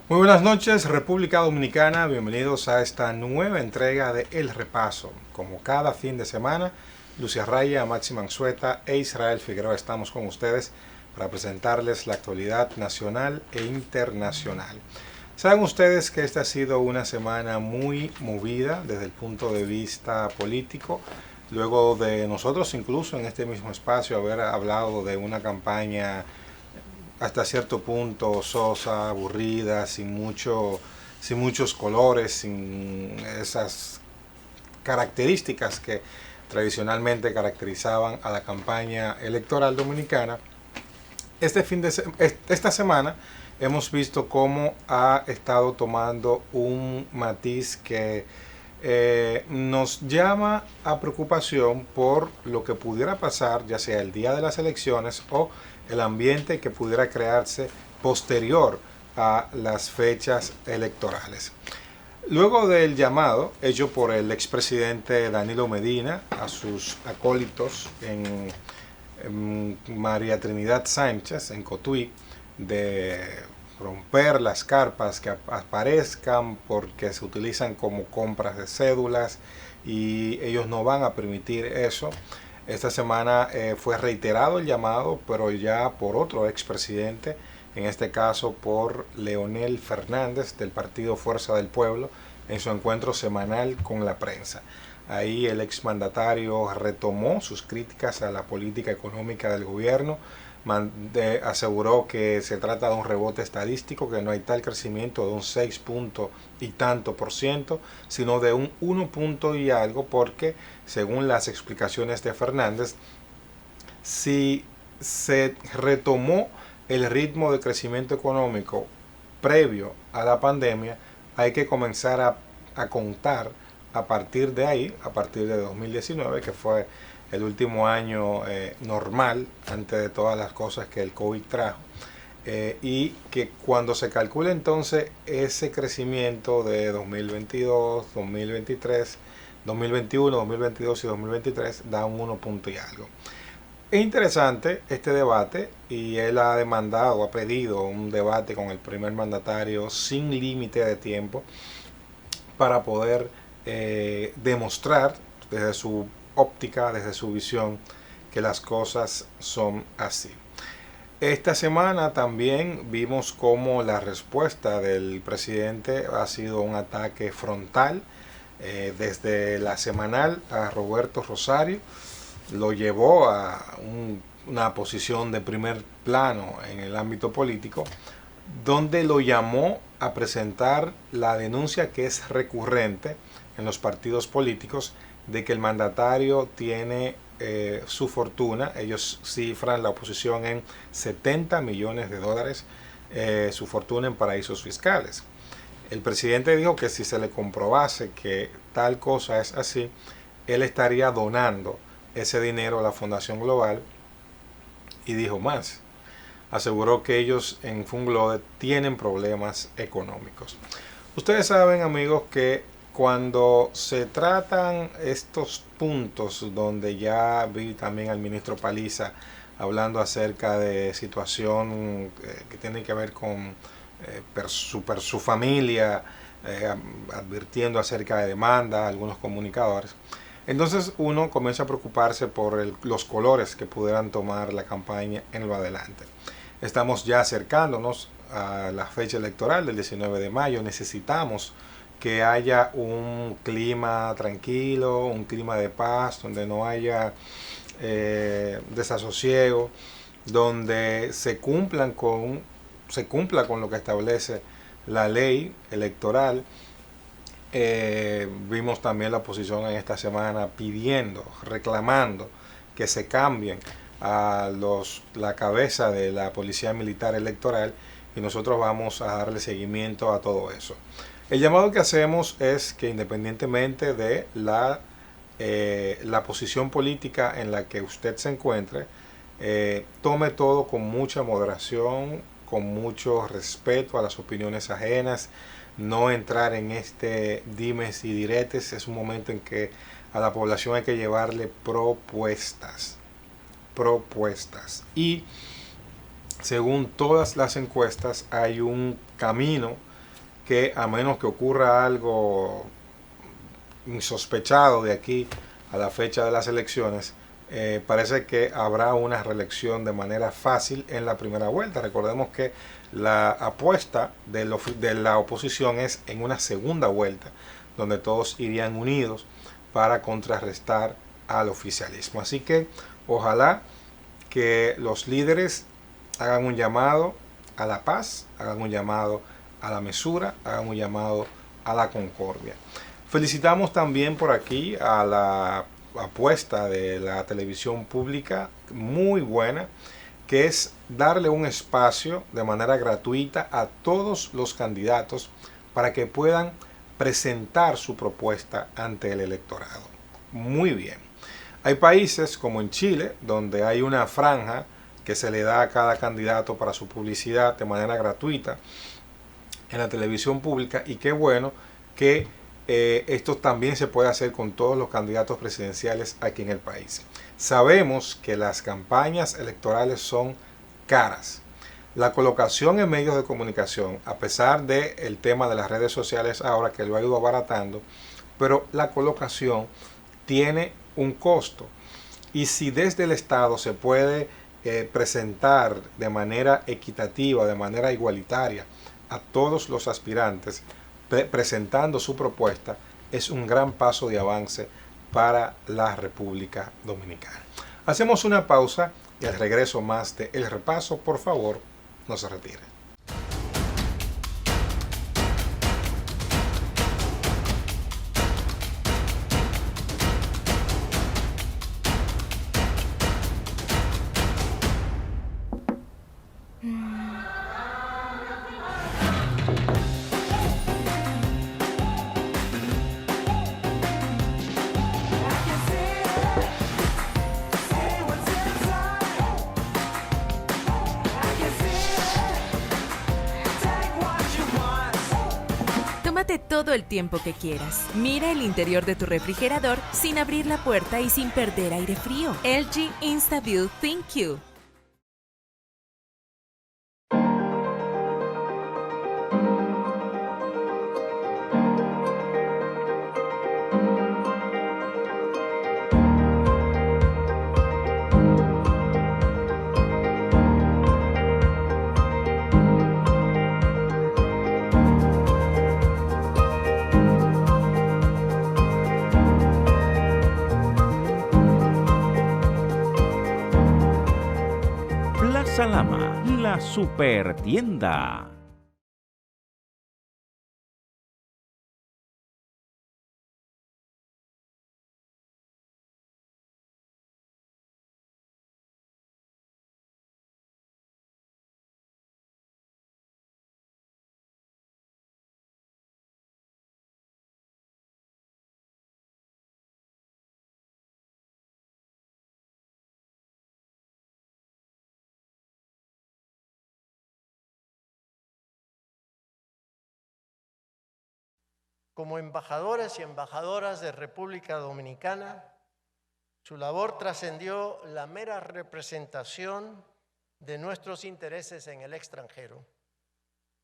Muy buenas noches, República Dominicana. Bienvenidos a esta nueva entrega de El Repaso. Como cada fin de semana, Lucia Raya, Máxima Anzueta e Israel Figueroa estamos con ustedes para presentarles la actualidad nacional e internacional. Saben ustedes que esta ha sido una semana muy movida desde el punto de vista político, luego de nosotros incluso en este mismo espacio haber hablado de una campaña hasta cierto punto sosa, aburrida, sin muchos colores, sin esas características que tradicionalmente caracterizaban a la campaña electoral dominicana. Esta semana hemos visto cómo ha estado tomando un matiz que nos llama a preocupación por lo que pudiera pasar, ya sea el día de las elecciones o el ambiente que pudiera crearse posterior a las fechas electorales. Luego del llamado hecho por el expresidente Danilo Medina a sus acólitos en María Trinidad Sánchez, en Cotuí, de romper las carpas que aparezcan porque se utilizan como compras de cédulas y ellos no van a permitir eso. Esta semana fue reiterado el llamado, pero ya por otro expresidente, en este caso por Leonel Fernández del partido Fuerza del Pueblo, en su encuentro semanal con la prensa. Ahí el exmandatario retomó sus críticas a la política económica del gobierno, aseguró que se trata de un rebote estadístico, que no hay tal crecimiento de un 6 punto y tanto por ciento, sino de un 1 punto y algo, porque según las explicaciones de Fernández, si se retomó el ritmo de crecimiento económico previo a la pandemia, hay que comenzar a contar a partir de ahí, a partir de 2019, que fue el último año normal, antes de todas las cosas que el COVID trajo, y que cuando se calcula entonces ese crecimiento de 2022, 2023, 2021, 2022 y 2023 da un 1 punto y algo. Es interesante este debate y él ha demandado, ha pedido un debate con el primer mandatario sin límite de tiempo para poder demostrar desde su óptica, desde su visión, que las cosas son así. Esta semana también vimos cómo la respuesta del presidente ha sido un ataque frontal desde la semanal a Roberto Rosario, lo llevó a una posición de primer plano en el ámbito político, donde lo llamó a presentar la denuncia que es recurrente en los partidos políticos de que el mandatario tiene su fortuna. Ellos cifran la oposición en 70 millones de dólares, su fortuna en paraísos fiscales. El presidente dijo que si se le comprobase que tal cosa es así, él estaría donando ese dinero a la Fundación Global, y dijo más. Aseguró que ellos en Funglode tienen problemas económicos. Ustedes saben, amigos, que cuando se tratan estos puntos donde ya vi también al ministro Paliza hablando acerca de situación que tiene que ver con su familia, advirtiendo acerca de demanda, algunos comunicadores. Entonces uno comienza a preocuparse por los colores que pudieran tomar la campaña en lo adelante. Estamos ya acercándonos a la fecha electoral del 19 de mayo. Necesitamos que haya un clima tranquilo, un clima de paz, donde no haya desasosiego, donde se cumpla con lo que establece la ley electoral. Vimos también la oposición en esta semana pidiendo, reclamando que se cambien a la cabeza de la Policía Militar Electoral, y nosotros vamos a darle seguimiento a todo eso. El llamado que hacemos es que, independientemente de la posición política en la que usted se encuentre, tome todo con mucha moderación, con mucho respeto a las opiniones ajenas, no entrar en este dimes y diretes. Es un momento en que a la población hay que llevarle propuestas. Y según todas las encuestas hay un camino que a menos que ocurra algo insospechado de aquí a la fecha de las elecciones, parece que habrá una reelección de manera fácil en la primera vuelta. Recordemos que la apuesta de la oposición es en una segunda vuelta, donde todos irían unidos para contrarrestar al oficialismo. Así que ojalá que los líderes hagan un llamado a la paz, hagan un llamado a la mesura, hagan un llamado a la concordia. Felicitamos también por aquí a la apuesta de la televisión pública, muy buena, que es darle un espacio de manera gratuita a todos los candidatos para que puedan presentar su propuesta ante el electorado. Muy bien. Hay países como en Chile, donde hay una franja que se le da a cada candidato para su publicidad de manera gratuita en la televisión pública, y qué bueno que esto también se puede hacer con todos los candidatos presidenciales aquí en el país. Sabemos que las campañas electorales son caras. La colocación en medios de comunicación, a pesar del tema de las redes sociales ahora que lo ha ido abaratando, pero la colocación tiene un costo. Y si desde el Estado se puede presentar de manera equitativa, de manera igualitaria a todos los aspirantes, presentando su propuesta, es un gran paso de avance para la República Dominicana. Hacemos una pausa y al regreso más de El Repaso. Por favor, no se retire. Tómate todo el tiempo que quieras. Mira el interior de tu refrigerador sin abrir la puerta y sin perder aire frío. LG InstaView ThinQ. Plaza Lama, la super tienda. Como embajadores y embajadoras de República Dominicana, su labor trascendió la mera representación de nuestros intereses en el extranjero.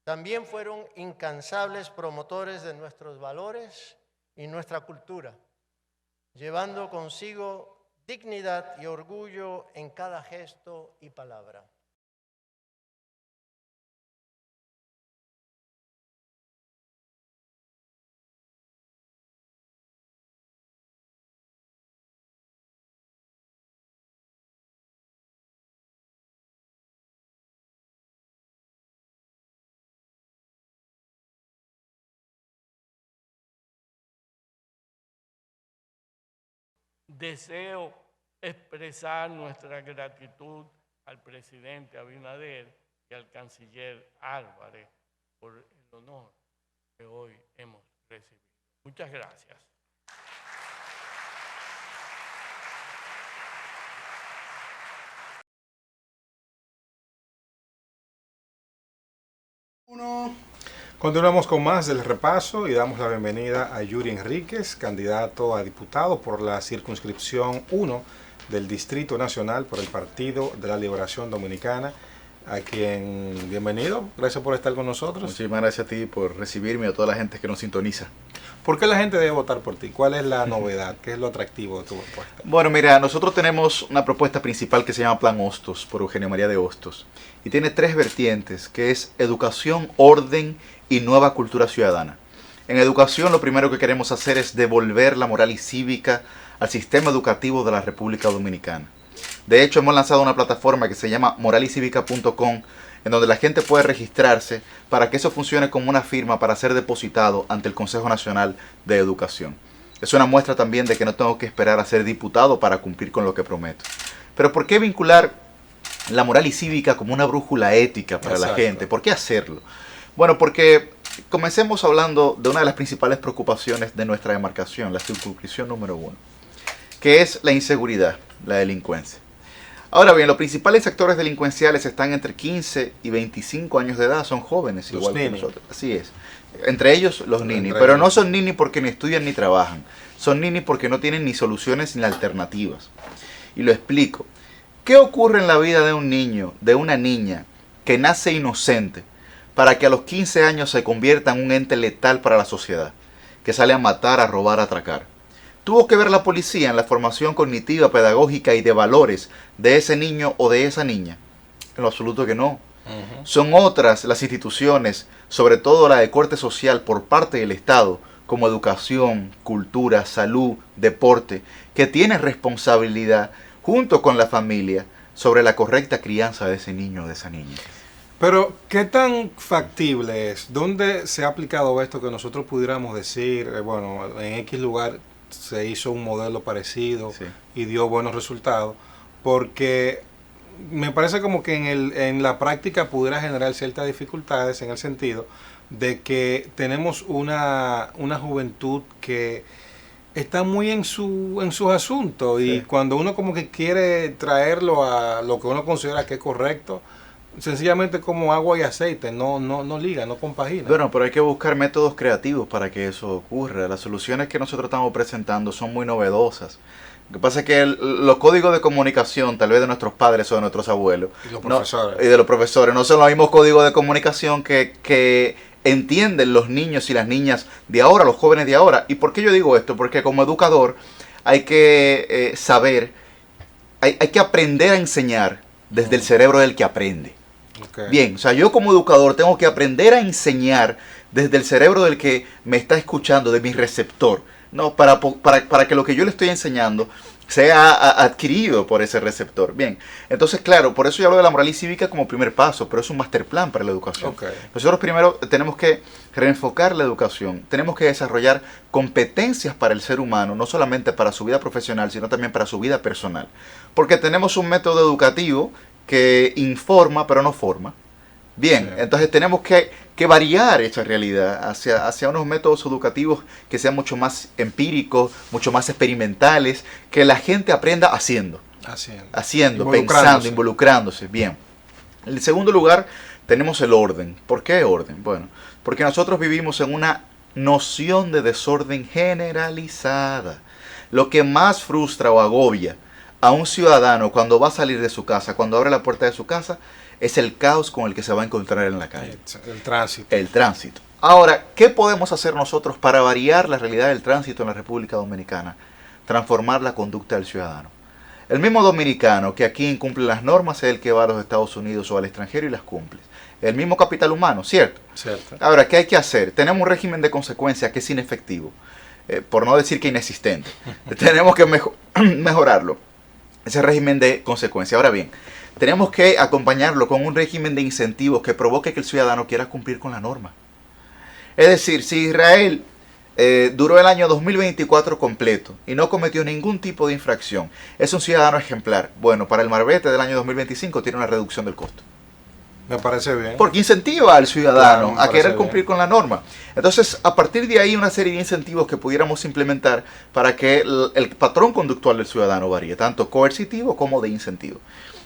También fueron incansables promotores de nuestros valores y nuestra cultura, llevando consigo dignidad y orgullo en cada gesto y palabra. Deseo expresar nuestra gratitud al presidente Abinader y al canciller Álvarez por el honor que hoy hemos recibido. Muchas gracias. Continuamos con más del repaso y damos la bienvenida a Yuri Enríquez, candidato a diputado por la circunscripción 1 del Distrito Nacional por el Partido de la Liberación Dominicana. a quien bienvenido, gracias por estar con nosotros. Muchísimas gracias a ti por recibirme y a toda la gente que nos sintoniza. ¿Por qué la gente debe votar por ti? ¿Cuál es la novedad? ¿Qué es lo atractivo de tu propuesta? Bueno, mira, nosotros tenemos una propuesta principal que se llama Plan Hostos, por Eugenio María de Hostos. Y tiene 3 vertientes, que es educación, orden y nueva cultura ciudadana. En educación, lo primero que queremos hacer es devolver la moral y cívica al sistema educativo de la República Dominicana. De hecho, hemos lanzado una plataforma que se llama moralycivica.com, en donde la gente puede registrarse para que eso funcione como una firma para ser depositado ante el Consejo Nacional de Educación. Es una muestra también de que no tengo que esperar a ser diputado para cumplir con lo que prometo. Pero ¿por qué vincular la moral y cívica como una brújula ética para la gente? ¿Por qué hacerlo? Bueno, porque comencemos hablando de una de las principales preocupaciones de nuestra demarcación, la circunscripción número 1, que es la inseguridad, la delincuencia. Ahora bien, los principales actores delincuenciales están entre 15 y 25 años de edad, son jóvenes igual que nosotros. Así es. Entre ellos los ninis, pero no son ninis porque ni estudian ni trabajan. Son ninis porque no tienen ni soluciones ni alternativas. Y lo explico. ¿Qué ocurre en la vida de un niño, de una niña que nace inocente para que a los 15 años se convierta en un ente letal para la sociedad, que sale a matar, a robar, a atracar? ¿Tuvo que ver la policía en la formación cognitiva, pedagógica y de valores de ese niño o de esa niña? En lo absoluto que no. Son otras las instituciones, sobre todo la de corte social por parte del Estado, como educación, cultura, salud, deporte, que tienen responsabilidad junto con la familia sobre la correcta crianza de ese niño o de esa niña. Pero, ¿qué tan factible es? ¿Dónde se ha aplicado esto que nosotros pudiéramos decir, bueno, en X lugar se hizo un modelo parecido y dio buenos resultados? Porque me parece como que en la práctica pudiera generar ciertas dificultades en el sentido de que tenemos una juventud que está muy en sus asuntos y cuando uno como que quiere traerlo a lo que uno considera que es correcto, sencillamente como agua y aceite, no liga, no compagina. Bueno, pero hay que buscar métodos creativos para que eso ocurra. Las soluciones que nosotros estamos presentando son muy novedosas. Lo que pasa es que los códigos de comunicación, tal vez de nuestros padres o de nuestros abuelos, y de los profesores, no son los mismos códigos de comunicación que entienden los niños y las niñas de ahora, los jóvenes de ahora. ¿Y por qué yo digo esto? Porque como educador hay que saber, hay que aprender a enseñar desde el cerebro del que aprende. Bien, o sea, yo como educador tengo que aprender a enseñar desde el cerebro del que me está escuchando, de mi receptor, ¿no? Para que lo que yo le estoy enseñando sea adquirido por ese receptor. Bien, entonces claro, por eso yo hablo de la moral y cívica como primer paso, pero es un master plan para la educación. Nosotros primero tenemos que reenfocar la educación, tenemos que desarrollar competencias para el ser humano, no solamente para su vida profesional, sino también para su vida personal. Porque tenemos un método educativo que informa pero no forma. Bien, entonces tenemos que variar esa realidad hacia unos métodos educativos que sean mucho más empíricos, mucho más experimentales, que la gente aprenda haciendo, pensando, involucrándose. Bien. En segundo lugar, tenemos el orden. ¿Por qué orden? Bueno, porque nosotros vivimos en una noción de desorden generalizada. Lo que más frustra o agobia a un ciudadano cuando va a salir de su casa, cuando abre la puerta de su casa, es el caos con el que se va a encontrar en la calle. El tránsito. Ahora, ¿qué podemos hacer nosotros para variar la realidad del tránsito en la República Dominicana? Transformar la conducta del ciudadano. El mismo dominicano que aquí incumple las normas es el que va a los Estados Unidos o al extranjero y las cumple. El mismo capital humano, ¿cierto? Ahora, ¿qué hay que hacer? Tenemos un régimen de consecuencias que es inefectivo, por no decir que inexistente. Tenemos que mejorarlo. Ese régimen de consecuencias. Ahora bien, tenemos que acompañarlo con un régimen de incentivos que provoque que el ciudadano quiera cumplir con la norma. Es decir, si Israel duró el año 2024 completo y no cometió ningún tipo de infracción, es un ciudadano ejemplar. Bueno, para el marbete del año 2025 tiene una reducción del costo. Me parece bien. Porque incentiva al ciudadano a querer cumplir con la norma. Entonces, a partir de ahí, una serie de incentivos que pudiéramos implementar para que el patrón conductual del ciudadano varíe, tanto coercitivo como de incentivo.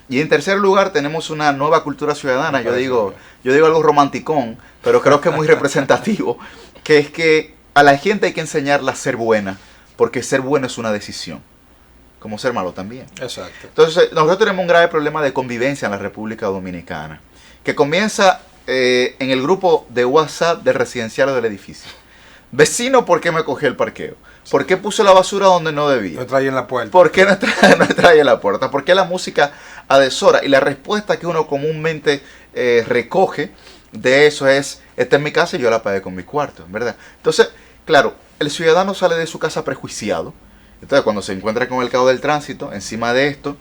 Y en tercer lugar, tenemos una nueva cultura ciudadana. Yo digo algo romanticón, pero creo que es muy representativo, que es que a la gente hay que enseñarla a ser buena, porque ser bueno es una decisión. como ser malo también. Exacto. Entonces, nosotros tenemos un grave problema de convivencia en la República Dominicana, que comienza en el grupo de WhatsApp del residencial del edificio. Vecino, ¿por qué me cogió el parqueo? ¿Por qué puso la basura donde no debía? No trae en la puerta. ¿Por qué no trae en la puerta? ¿Por qué la música a deshora? Y la respuesta que uno comúnmente recoge de eso es, esta es mi casa y yo la pagué con mi cuarto, ¿verdad? Entonces, claro, el ciudadano sale de su casa prejuiciado. Entonces, cuando se encuentra con el caos del tránsito, encima de esto,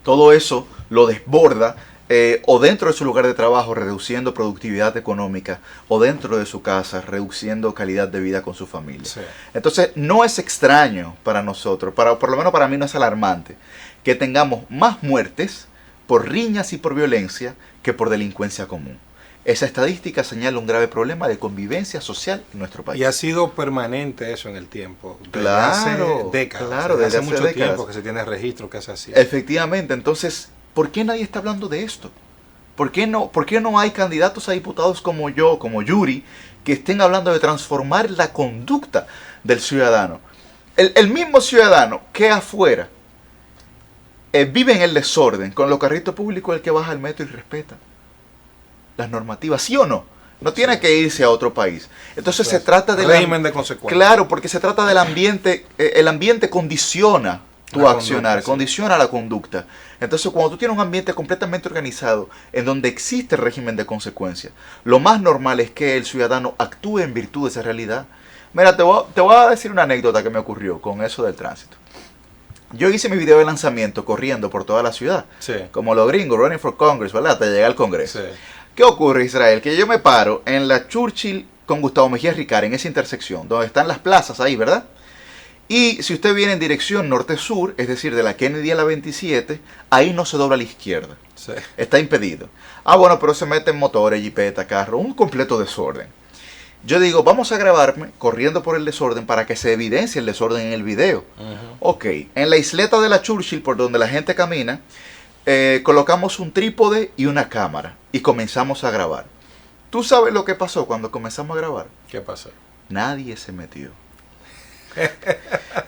todo eso lo desborda, o dentro de su lugar de trabajo, reduciendo productividad económica, o dentro de su casa, reduciendo calidad de vida con su familia. Sí. Entonces, no es extraño para nosotros, por lo menos para mí no es alarmante, que tengamos más muertes por riñas y por violencia que por delincuencia común. Esa estadística señala un grave problema de convivencia social en nuestro país. Y ha sido permanente eso en el tiempo. Claro, hace décadas. claro, desde desde hace hace mucho décadas. tiempo que se tiene registro que es así. Efectivamente, entonces, ¿por qué nadie está hablando de esto? ¿Por qué no hay candidatos a diputados como yo, como Yuri, que estén hablando de transformar la conducta del ciudadano? El mismo ciudadano que afuera vive en el desorden, con los carritos públicos, el que baja al metro y respeta las normativas, ¿sí o no? No tiene que irse a otro país. Entonces se trata del régimen de consecuencias. Claro, porque se trata del ambiente. El ambiente condiciona tu La accionar, conducta, sí. condiciona la conducta. Entonces, cuando tú tienes un ambiente completamente organizado, en donde existe el régimen de consecuencias, lo más normal es que el ciudadano actúe en virtud de esa realidad. Mira, te voy a decir una anécdota que me ocurrió con eso del tránsito. Yo hice mi video de lanzamiento corriendo por toda la ciudad, Sí. como los gringos, running for Congress, ¿verdad? Hasta llegar al Congreso. Sí. ¿Qué ocurre, Israel? Que yo me paro en la Churchill con Gustavo Mejía Ricard, en esa intersección, donde están las plazas ahí, ¿verdad? Y si usted viene en dirección norte-sur, es decir, de la Kennedy a la 27, ahí no se dobla a la izquierda. Sí. Está impedido. Ah, bueno, pero se meten motores, jipeta, carro, un completo desorden. Yo digo, vamos a grabarme corriendo por el desorden para que se evidencie el desorden en el video. Ok, en la isleta de la Churchill, por donde la gente camina, colocamos un trípode y una cámara y comenzamos a grabar. ¿Tú sabes lo que pasó cuando comenzamos a grabar? ¿Qué pasó? Nadie se metió.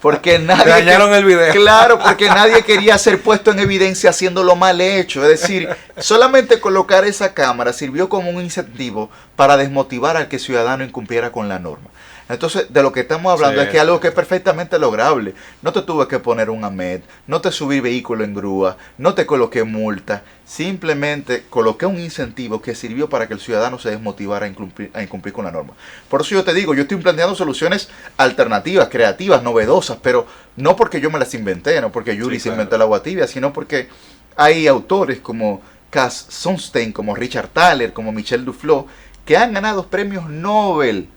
Porque nadie... Dañaron el video. Claro, porque nadie quería ser puesto en evidencia haciéndolo mal hecho. Es decir, solamente colocar esa cámara sirvió como un incentivo para desmotivar al que el ciudadano incumpliera con la norma. Entonces, de lo que estamos hablando es que algo que es perfectamente lograble. No te tuve que poner un AMED, no te subí vehículo en grúa, no te coloqué multa. Simplemente coloqué un incentivo que sirvió para que el ciudadano se desmotivara a incumplir con la norma. Por eso yo te digo, yo estoy planteando soluciones alternativas, creativas, novedosas, pero no porque yo me las inventé, no porque Yuri se inventó el agua tibia, sino porque hay autores como Cass Sunstein, como Richard Thaler, como Michel Duflo, que han ganado premios Nobel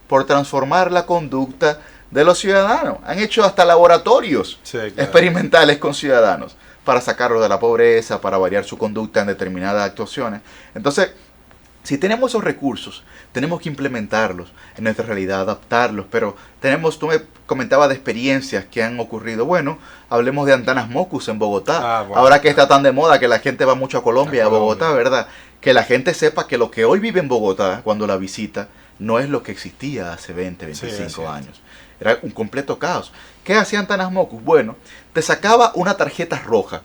por transformar la conducta de los ciudadanos. Han hecho hasta laboratorios experimentales con ciudadanos para sacarlos de la pobreza, para variar su conducta en determinadas actuaciones. Entonces, si tenemos esos recursos, tenemos que implementarlos en nuestra realidad, adaptarlos, pero tú me comentabas de experiencias que han ocurrido. Bueno, hablemos de Antanas Mockus en Bogotá. Bueno, ahora que está tan de moda que la gente va mucho a Colombia, a Bogotá, ¿verdad? Que la gente sepa que lo que hoy vive en Bogotá, cuando la visita, no es lo que existía hace 20, 25 años. Era un completo caos. ¿Qué hacía Antanas Mockus? Bueno, te sacaba una tarjeta roja.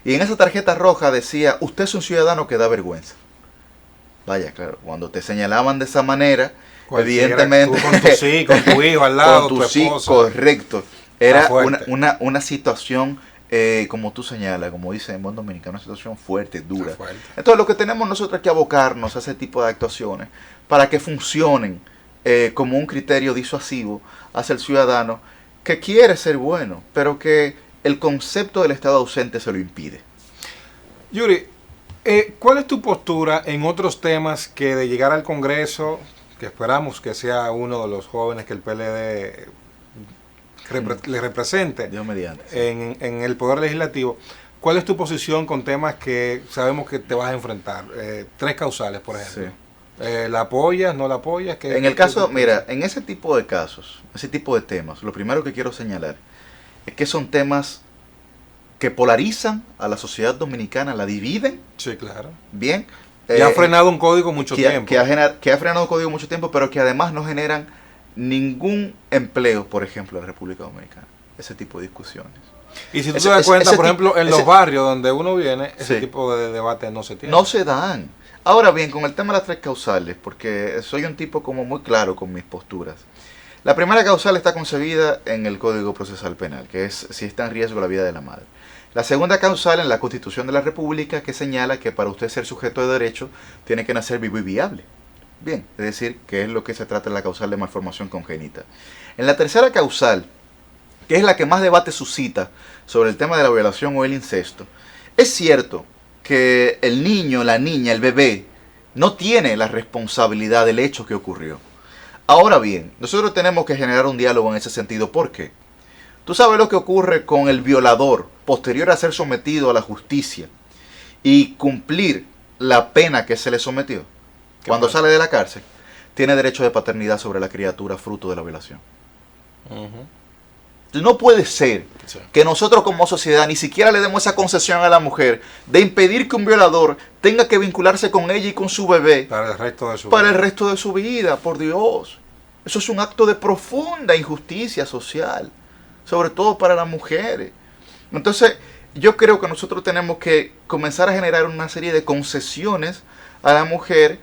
Y en esa tarjeta roja decía, usted es un ciudadano que da vergüenza. Vaya, claro, cuando te señalaban de esa manera, evidentemente... Con tu hijo al lado, con tu esposa. Correcto. Era una situación, como tú señalas, como dice en buen dominicano, una situación fuerte, dura. Entonces lo que tenemos nosotros es que abocarnos a ese tipo de actuaciones para que funcionen como un criterio disuasivo hacia el ciudadano que quiere ser bueno, pero que el concepto del Estado ausente se lo impide. Yuri, ¿cuál es tu postura en otros temas que de llegar al Congreso, que esperamos que sea uno de los jóvenes que el PLD le represente Dios mediante, sí, en el Poder Legislativo? ¿Cuál es tu posición con temas que sabemos que te vas a enfrentar? 3 causales, por ejemplo. Sí. ¿La apoyas, no la apoyas? En el caso, mira, en ese tipo de casos, ese tipo de temas, lo primero que quiero señalar es que son temas que polarizan a la sociedad dominicana, la dividen. Sí, claro. Bien. Y ha frenado un código mucho tiempo. Que ha frenado un código mucho tiempo, pero que además no generan ningún empleo, por ejemplo, en la República Dominicana. Ese tipo de discusiones. Y si tú te das cuenta, por ejemplo, en los barrios donde uno viene, ese Sí. tipo de debate no se tiene. No se dan. Ahora bien, con el tema de las 3 causales, porque soy un tipo como muy claro con mis posturas. La primera causal está concebida en el Código Procesal Penal, que es si está en riesgo la vida de la madre. La segunda causal en la Constitución de la República, que señala que para usted ser sujeto de derecho tiene que nacer vivo y viable. Bien, es decir, que es lo que se trata en la causal de malformación congénita. En la tercera causal, que es la que más debate suscita sobre el tema de la violación o el incesto, es cierto que el niño, la niña, el bebé, no tiene la responsabilidad del hecho que ocurrió. Ahora bien, nosotros tenemos que generar un diálogo en ese sentido. ¿Por qué? Tú sabes lo que ocurre con el violador posterior a ser sometido a la justicia y cumplir la pena que se le sometió. Cuando sale de la cárcel, tiene derecho de paternidad sobre la criatura fruto de la violación. No puede ser que nosotros como sociedad ni siquiera le demos esa concesión a la mujer de impedir que un violador tenga que vincularse con ella y con su bebé para el resto de su para vida. el resto de su vida, por Dios. Eso es un acto de profunda injusticia social, sobre todo para las mujeres. Entonces, yo creo que nosotros tenemos que comenzar a generar una serie de concesiones a la mujer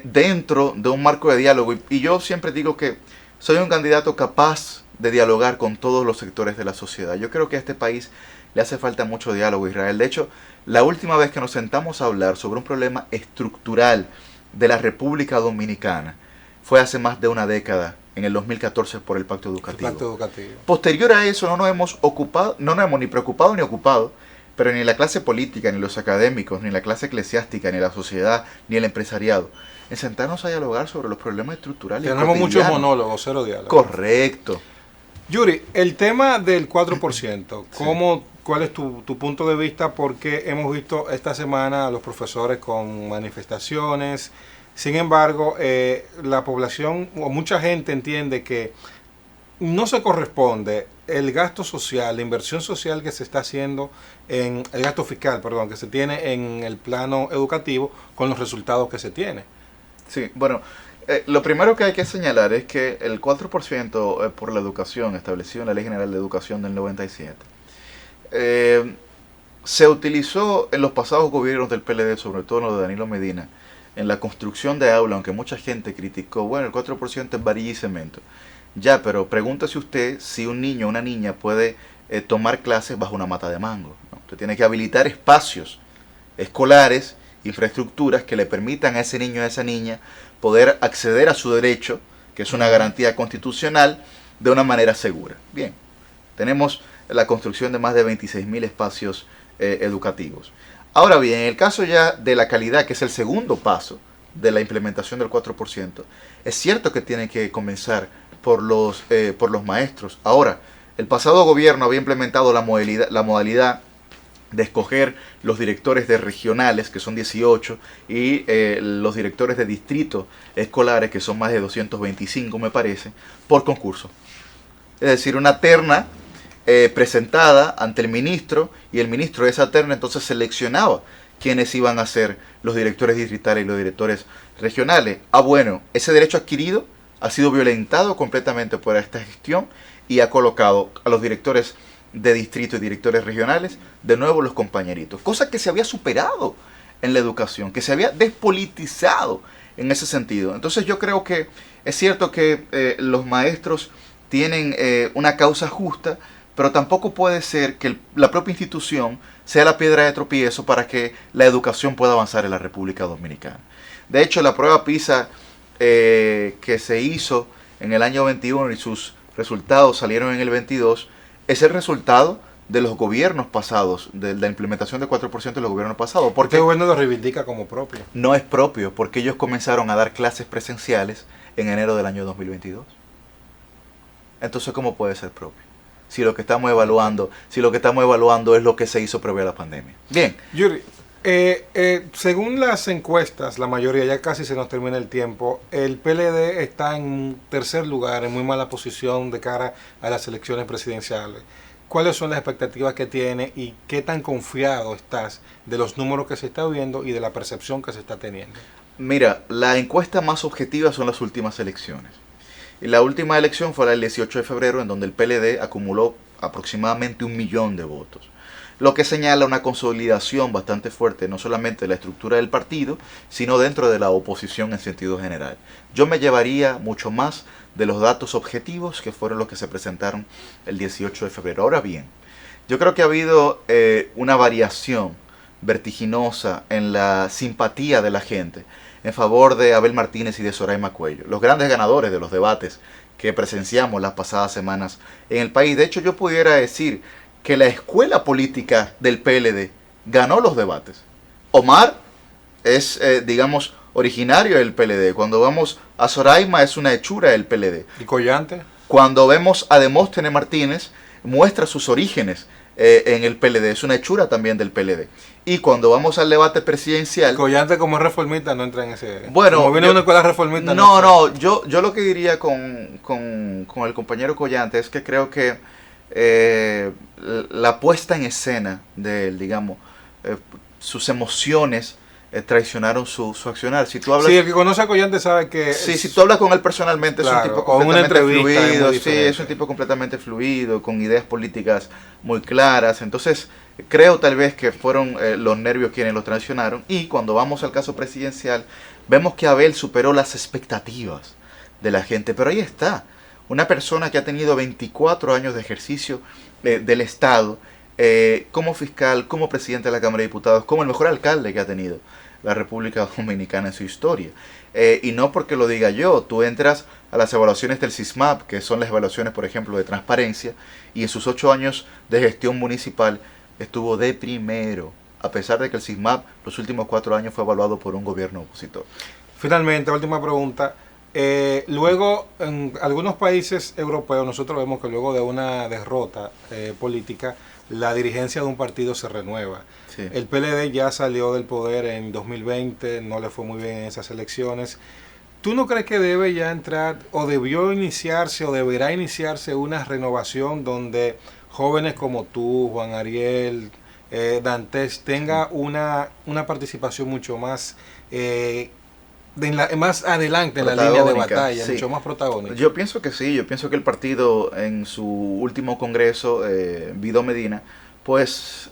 dentro de un marco de diálogo. Y yo siempre digo que soy un candidato capaz de dialogar con todos los sectores de la sociedad. Yo creo que a este país le hace falta mucho diálogo, Israel. De hecho, la última vez que nos sentamos a hablar sobre un problema estructural de la República Dominicana fue hace más de una década, en el 2014, por el Pacto Educativo. El pacto educativo. Posterior a eso no nos hemos ocupado, no nos hemos ni preocupado ni ocupado, pero ni la clase política, ni los académicos, ni la clase eclesiástica, ni la sociedad, ni el empresariado, en sentarnos a dialogar sobre los problemas estructurales. Tenemos muchos monólogos, cero diálogo. Correcto. Yuri, el tema del 4%, ¿cuál es tu punto de vista? Porque hemos visto esta semana a los profesores con manifestaciones. Sin embargo, la población o mucha gente entiende que no se corresponde el gasto social, la inversión social que se está haciendo, el gasto fiscal, perdón, que se tiene en el plano educativo con los resultados que se tiene. Sí, bueno, lo primero que hay que señalar es que el 4% por la educación establecido en la Ley General de Educación del 97 se utilizó en los pasados gobiernos del PLD, sobre todo en lo de Danilo Medina, en la construcción de aulas, aunque mucha gente criticó, bueno, el 4% es varilla y cemento. Ya, pero pregúntese usted si un niño o una niña puede tomar clases bajo una mata de mango, ¿no? Usted tiene que habilitar espacios escolares, infraestructuras que le permitan a ese niño o a esa niña poder acceder a su derecho, que es una garantía constitucional, de una manera segura. Bien, tenemos la construcción de más de 26.000 espacios educativos. Ahora bien, en el caso ya de la calidad, que es el segundo paso de la implementación del 4%, es cierto que tiene que comenzar por los maestros. Ahora, el pasado gobierno había implementado la modalidad de escoger los directores de regionales, que son 18, y los directores de distritos escolares, que son más de 225, me parece, por concurso. Es decir, una terna presentada ante el ministro, y el ministro de esa terna entonces seleccionaba quiénes iban a ser los directores distritales y los directores regionales. Bueno, ese derecho adquirido ha sido violentado completamente por esta gestión y ha colocado a los directores de distrito y directores regionales de nuevo los compañeritos, cosa que se había superado en la educación, que se había despolitizado en ese sentido. Entonces yo creo que es cierto que los maestros tienen una causa justa, pero tampoco puede ser que la propia institución sea la piedra de tropiezo para que la educación pueda avanzar en la República Dominicana. De hecho, la prueba PISA que se hizo en el año 21 y sus resultados salieron en el 22, es el resultado de los gobiernos pasados, de la implementación del 4% de los gobiernos pasados. Porque este gobierno lo reivindica como propio. No es propio, porque ellos comenzaron a dar clases presenciales en enero del año 2022. Entonces, ¿cómo puede ser propio? Si lo que estamos evaluando es lo que se hizo previo a la pandemia. Bien. Yuri, según las encuestas, la mayoría, ya casi se nos termina el tiempo, el PLD está en tercer lugar, en muy mala posición de cara a las elecciones presidenciales. ¿Cuáles son las expectativas que tiene y qué tan confiado estás de los números que se está viendo y de la percepción que se está teniendo? Mira, la encuesta más objetiva son las últimas elecciones. Y la última elección fue la del 18 de febrero, en donde el PLD acumuló aproximadamente 1 millón de votos, lo que señala una consolidación bastante fuerte, no solamente de la estructura del partido, sino dentro de la oposición en sentido general. Yo me llevaría mucho más de los datos objetivos que fueron los que se presentaron el 18 de febrero. Ahora bien, yo creo que ha habido una variación vertiginosa en la simpatía de la gente en favor de Abel Martínez y de Soraima Cuello, los grandes ganadores de los debates que presenciamos las pasadas semanas en el país. De hecho, yo pudiera decir que la escuela política del PLD ganó los debates. Omar es, digamos, originario del PLD. Cuando vamos a Soraima es una hechura del PLD. ¿Y Collante? Cuando vemos a Demóstenes Martínez, muestra sus orígenes en el PLD. Es una hechura también del PLD. Y cuando vamos al debate presidencial... Collante como reformista no entra en ese... Bueno, como viene una escuela reformista... No, yo lo que diría con el compañero Collante es que creo que la puesta en escena de él, digamos, sus emociones traicionaron su accionar. Si tú hablas, sí, el que conoce a Collante sabe que... Sí, si tú hablas con él personalmente, claro, es un tipo completamente fluido, sí, es un tipo completamente fluido, con ideas políticas muy claras. Entonces, creo tal vez que fueron los nervios quienes lo traicionaron. Y cuando vamos al caso presidencial, vemos que Abel superó las expectativas de la gente. Pero ahí está, una persona que ha tenido 24 años de ejercicio del Estado, como fiscal, como presidente de la Cámara de Diputados, como el mejor alcalde que ha tenido la República Dominicana en su historia. Y no porque lo diga yo, tú entras a las evaluaciones del SISMAP, que son las evaluaciones, por ejemplo, de transparencia, y en sus 8 años de gestión municipal estuvo de primero, a pesar de que el SISMAP los últimos 4 años fue evaluado por un gobierno opositor. Finalmente, última pregunta. Luego, en algunos países europeos, nosotros vemos que luego de una derrota política, la dirigencia de un partido se renueva. Sí. El PLD ya salió del poder en 2020, no le fue muy bien en esas elecciones. ¿Tú no crees que debe ya entrar, o debió iniciarse, o deberá iniciarse una renovación donde jóvenes como tú, Juan Ariel, Dantes, tenga una participación mucho más... más adelante en la línea de batalla, sí, mucho más protagónica? Yo pienso que sí, yo pienso que el partido en su último congreso, Vido Medina, pues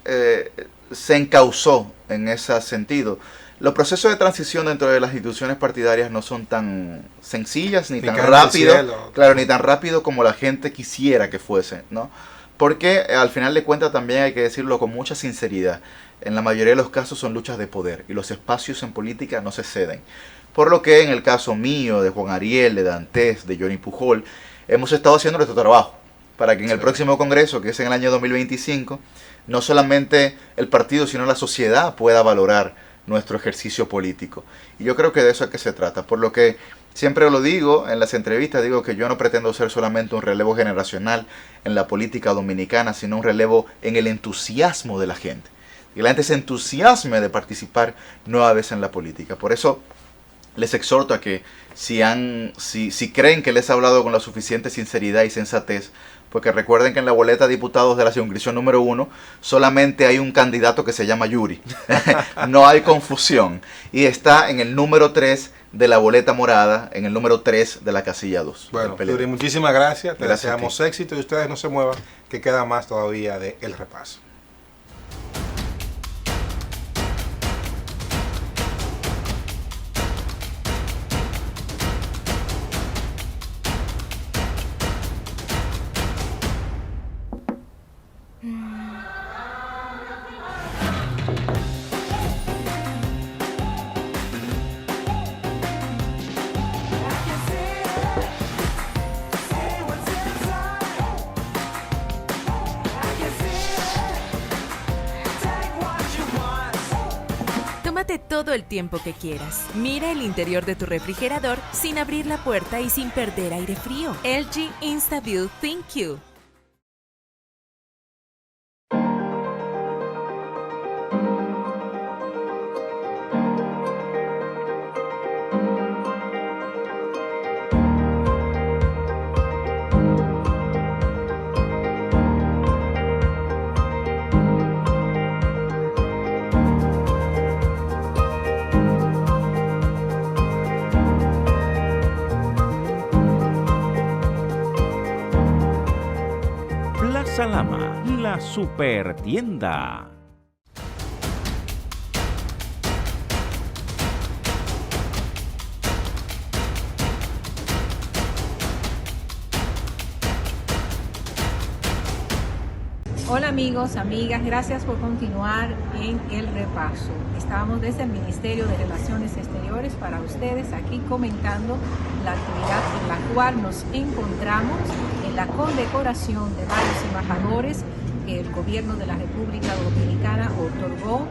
se encauzó en ese sentido. Los procesos de transición dentro de las instituciones partidarias no son tan sencillas ni tan rápido, claro, ni tan rápido como la gente quisiera que fuesen, ¿no? Porque al final de cuentas también hay que decirlo con mucha sinceridad. En la mayoría de los casos son luchas de poder y los espacios en política no se ceden. Por lo que en el caso mío, de Juan Ariel, de Dantes, de Johnny Pujol, hemos estado haciendo nuestro trabajo para que en el próximo congreso, que es en el año 2025, no solamente el partido, sino la sociedad pueda valorar nuestro ejercicio político. Y yo creo que de eso es que se trata. Por lo que siempre lo digo en las entrevistas, digo que yo no pretendo ser solamente un relevo generacional en la política dominicana, sino un relevo en el entusiasmo de la gente. Que la gente se entusiasme de participar nueva vez en la política. Por eso les exhorto a que si creen que les he hablado con la suficiente sinceridad y sensatez, porque recuerden que en la boleta de diputados de la circunscripción número 1 solamente hay un candidato que se llama Yuri. No hay confusión. Y está en el número 3 de la boleta morada, en el número 3 de la casilla 2. Bueno, Yuri, muchísimas gracias. Te deseamos éxito y ustedes no se muevan, que queda más todavía de El Repaso. Tómate todo el tiempo que quieras. Mira el interior de tu refrigerador sin abrir la puerta y sin perder aire frío. LG InstaView ThinQ. Plaza Lama, la super tienda. Hola amigos, amigas, gracias por continuar en el repaso. Estamos desde el Ministerio de Relaciones Exteriores para ustedes aquí comentando la actividad en la cual nos encontramos en la condecoración de varios embajadores que el gobierno de la República Dominicana otorgó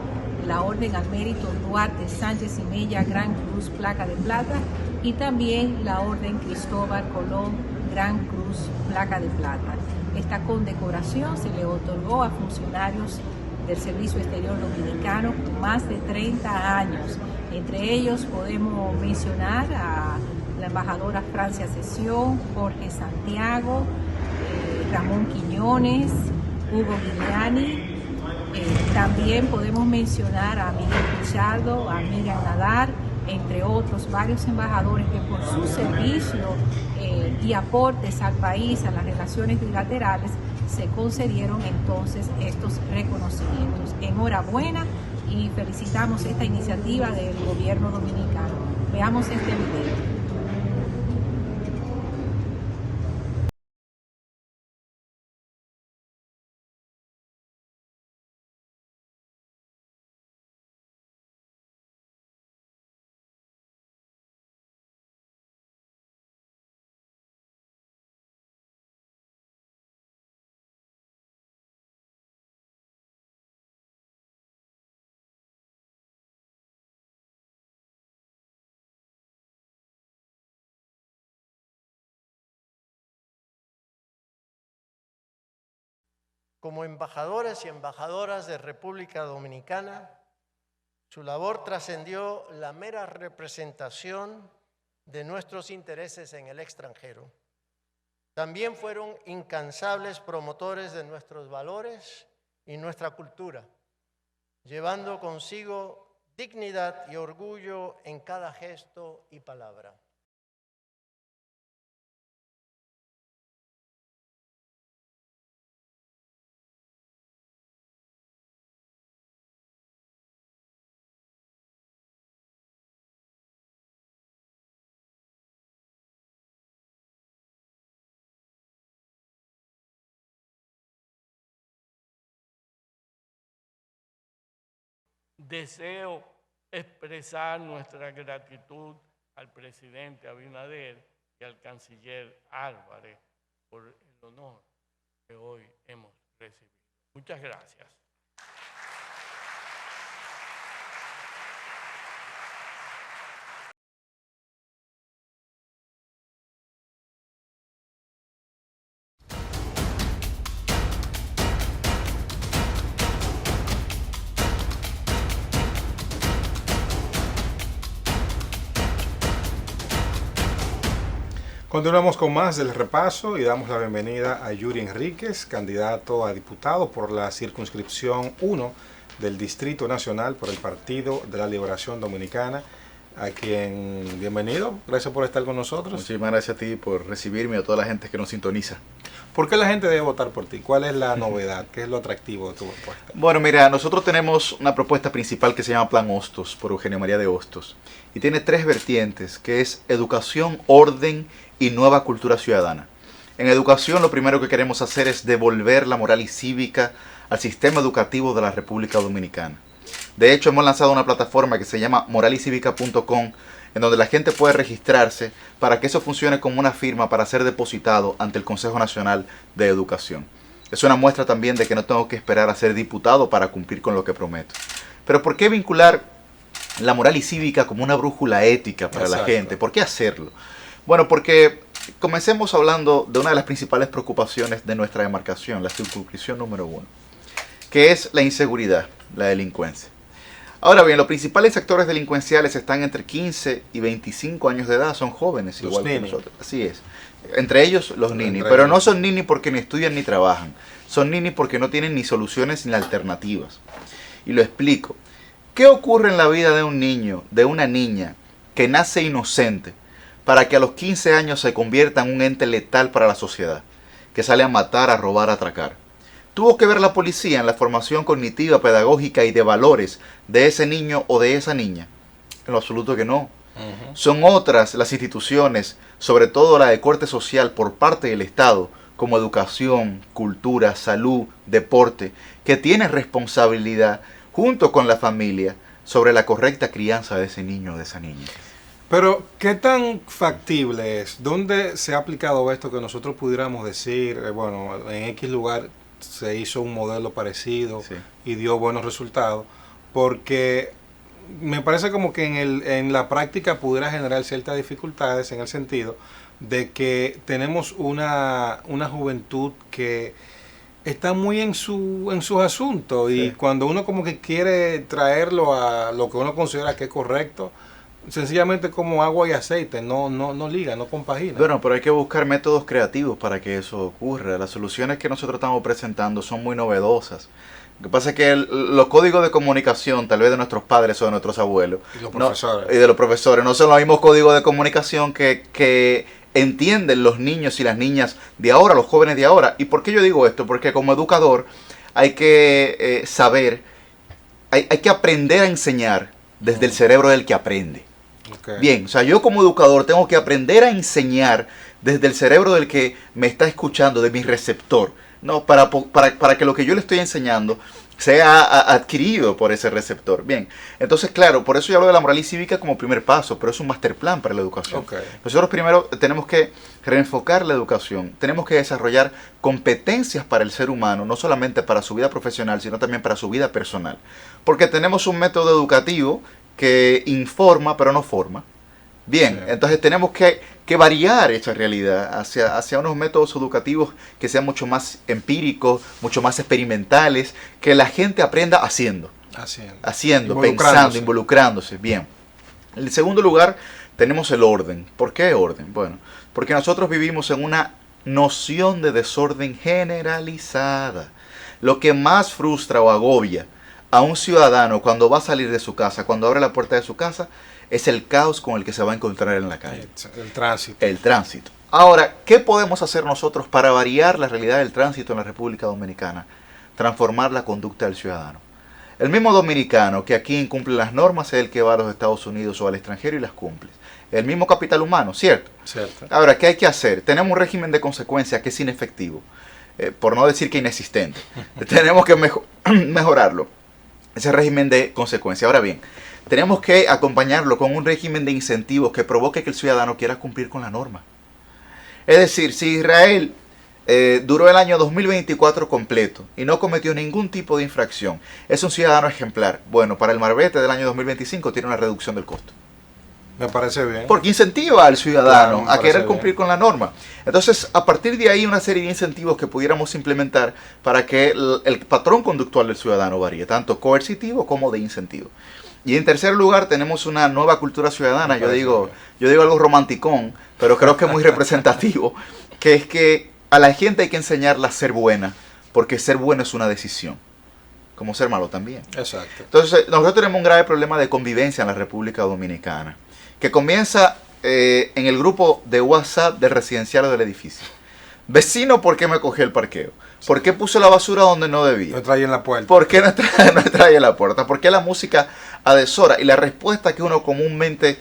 la Orden al Mérito Duarte Sánchez y Mella Gran Cruz Placa de Plata y también la Orden Cristóbal Colón Gran Cruz Placa de Plata. Esta condecoración se le otorgó a funcionarios del Servicio Exterior Dominicano con más de 30 años. Entre ellos podemos mencionar a la embajadora Francia Sesión, Jorge Santiago, Ramón Quiñones, Hugo Guiliani. También podemos mencionar a Miguel Pichardo, a Miriam Nadar, entre otros varios embajadores que por su servicio y aportes al país, a las relaciones bilaterales, se concedieron entonces estos reconocimientos. Enhorabuena y felicitamos esta iniciativa del gobierno dominicano. Veamos este video. Como embajadores y embajadoras de República Dominicana, su labor trascendió la mera representación de nuestros intereses en el extranjero. También fueron incansables promotores de nuestros valores y nuestra cultura, llevando consigo dignidad y orgullo en cada gesto y palabra. Deseo expresar nuestra gratitud al presidente Abinader y al canciller Álvarez por el honor que hoy hemos recibido. Muchas gracias. Continuamos con más del repaso y damos la bienvenida a Yuri Enríquez, candidato a diputado por la circunscripción 1 del Distrito Nacional por el Partido de la Liberación Dominicana, a quien bienvenido, gracias por estar con nosotros. Muchísimas gracias a ti por recibirme y a toda la gente que nos sintoniza. ¿Por qué la gente debe votar por ti? ¿Cuál es la novedad? ¿Qué es lo atractivo de tu propuesta? Bueno, mira, nosotros tenemos una propuesta principal que se llama Plan Hostos, por Eugenio María de Hostos, y tiene 3 vertientes, que es educación, orden y nueva cultura ciudadana. En educación, lo primero que queremos hacer es devolver la moral y cívica al sistema educativo de la República Dominicana. De hecho, hemos lanzado una plataforma que se llama moralycivica.com, en donde la gente puede registrarse para que eso funcione como una firma para ser depositado ante el Consejo Nacional de Educación. Es una muestra también de que no tengo que esperar a ser diputado para cumplir con lo que prometo. Pero ¿por qué vincular la moral y cívica como una brújula ética para la gente? ¿Por qué hacerlo? Bueno, porque comencemos hablando de una de las principales preocupaciones de nuestra demarcación, la circunscripción número 1, que es la inseguridad, la delincuencia. Ahora bien, los principales sectores delincuenciales están entre 15 y 25 años de edad, son jóvenes igual que nosotros. Así es. Entre ellos los ninis, pero no son ninis porque ni estudian ni trabajan, son ninis porque no tienen ni soluciones ni alternativas. Y lo explico. ¿Qué ocurre en la vida de un niño, de una niña que nace inocente para que a los 15 años se convierta en un ente letal para la sociedad, que sale a matar, a robar, a atracar? ¿Tuvo que ver la policía en la formación cognitiva, pedagógica y de valores de ese niño o de esa niña? En lo absoluto que no. Son otras las instituciones, sobre todo la de corte social por parte del Estado, como educación, cultura, salud, deporte, que tienen responsabilidad junto con la familia sobre la correcta crianza de ese niño o de esa niña. Pero, ¿qué tan factible es? ¿Dónde se ha aplicado esto que nosotros pudiéramos decir, bueno, en X lugar se hizo un modelo parecido y dio buenos resultados? Porque me parece como que en la práctica pudiera generar ciertas dificultades en el sentido de que tenemos una juventud que está muy en sus asuntos y cuando uno como que quiere traerlo a lo que uno considera que es correcto, sencillamente como agua y aceite, no liga, no compagina. Bueno, pero hay que buscar métodos creativos para que eso ocurra. Las soluciones que nosotros estamos presentando son muy novedosas. Lo que pasa es que los códigos de comunicación, tal vez de nuestros padres o de nuestros abuelos, y los profesores. Y de los profesores, no son los mismos códigos de comunicación que entienden los niños y las niñas de ahora, los jóvenes de ahora. ¿Y por qué yo digo esto? Porque como educador hay que saber, hay que aprender a enseñar desde el cerebro del que aprende. Okay. Bien, o sea, yo como educador tengo que aprender a enseñar desde el cerebro del que me está escuchando, de mi receptor, ¿no? Para que lo que yo le estoy enseñando sea adquirido por ese receptor. Bien, entonces claro, por eso yo hablo de la moral y cívica como primer paso, pero es un master plan para la educación. Okay. Nosotros primero tenemos que reenfocar la educación, tenemos que desarrollar competencias para el ser humano, no solamente para su vida profesional, sino también para su vida personal. Porque tenemos un método educativo que informa pero no forma. Bien, entonces tenemos que variar esa realidad hacia unos métodos educativos que sean mucho más empíricos, mucho más experimentales, que la gente aprenda haciendo, pensando, involucrándose. Bien. En segundo lugar, tenemos el orden. ¿Por qué orden? Bueno, porque nosotros vivimos en una noción de desorden generalizada. Lo que más frustra o agobia a un ciudadano cuando va a salir de su casa, cuando abre la puerta de su casa, es el caos con el que se va a encontrar en la calle. El tránsito. El tránsito. Ahora, ¿qué podemos hacer nosotros para variar la realidad del tránsito en la República Dominicana? Transformar la conducta del ciudadano. El mismo dominicano que aquí incumple las normas es el que va a los Estados Unidos o al extranjero y las cumple. El mismo capital humano, ¿cierto? Cierto. Ahora, ¿qué hay que hacer? Tenemos un régimen de consecuencias que es inefectivo, por no decir que inexistente. Tenemos que mejorarlo. Ese régimen de consecuencias. Ahora bien, tenemos que acompañarlo con un régimen de incentivos que provoque que el ciudadano quiera cumplir con la norma. Es decir, si Israel duró el año 2024 completo y no cometió ningún tipo de infracción, es un ciudadano ejemplar. Bueno, para el marbete del año 2025 tiene una reducción del costo. Me parece bien. Porque incentiva al ciudadano Claro, a querer bien. cumplir con la norma. Entonces, a partir de ahí, una serie de incentivos que pudiéramos implementar para que el patrón conductual del ciudadano varíe, tanto coercitivo como de incentivo. Y en tercer lugar, tenemos una nueva cultura ciudadana. Yo digo algo romanticón, pero creo que es muy representativo, que es que a la gente hay que enseñarla a ser buena, porque ser bueno es una decisión, como ser malo también. Exacto. Entonces, nosotros tenemos un grave problema de convivencia en la República Dominicana, que comienza en el grupo de WhatsApp del residencial del edificio. Vecino, ¿por qué me cogió el parqueo? ¿Por qué puso la basura donde no debía? No trae en la puerta. ¿Por qué no trae en la puerta? ¿Por qué la música a deshora? Y la respuesta que uno comúnmente